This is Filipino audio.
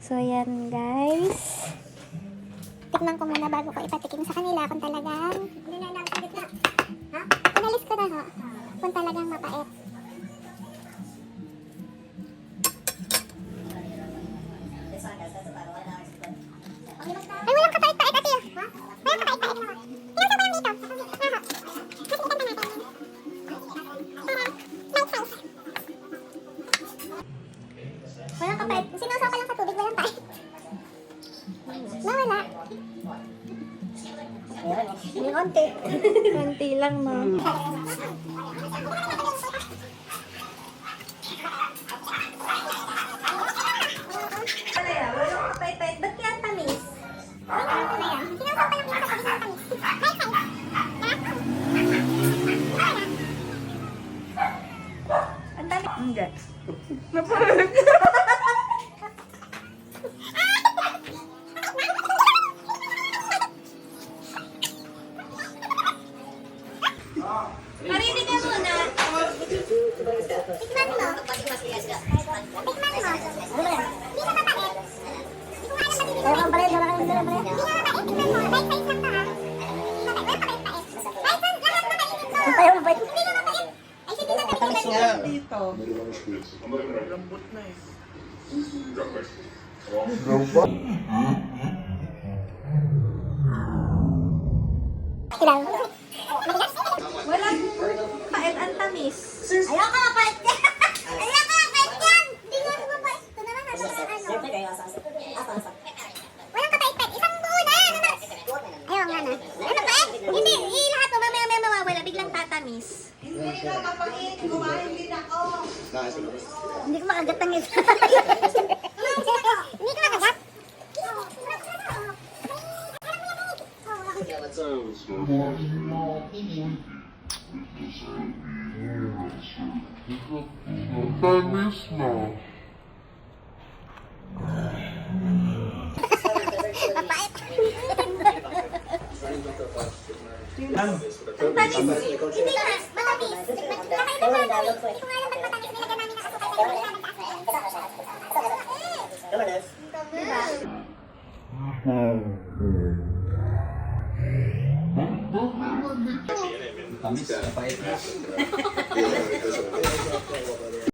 So, yan guys. Tikman ko muna bago ko ipatikim sa kanila kung talagang inalis ko na ho. Kung talagang mapait. Ay, walang kapait-pait, ate. Walang kapait-pait. Ilan sa dito? Masikitan na natin. Walang kapait. Sinusaw ka lang sa tubig, walang pait. Nawala. May konti. Konti lang, no? Walang kapait-pait. Ba't kaya tamis? Sinusaw ka lang sa tubig, walang tamis. Ang dami. Hindi. Marinig ka muna. Tikman mo. Tikman mo. Hindi na mapait. Hindi ko alam ba dito? Hindi na mapait. Tikman mo. Bite size lang to ha. Walang kapait-pait. Bite size lahat mapait ito. Hindi na mapait. Ay, hindi na mapait. Dito. Lambot na eh. Ilang? Walang pait ang tamis. Ayoko mapait yan. Ayoko mapait yan. Hindi nga ako mapait. Ito naman ano. Walang kapait-pait. Isang buo na. Ayaw nga na. Ano pait? Hindi. Lahat mo. Mamaya mawawala. Biglang tatamis. Hindi na mapangit. Kumain din ako. Hindi ko makagat ng isa. Hindi ko makagat. Tamis na. Mapait. Ang tamis. Hindi nga. Matamis. Kakaiba namin. Hindi ko nga alam ba't matamis. Nilagyan namin ng asukal. Kaya hindi namin Tamis, pahit.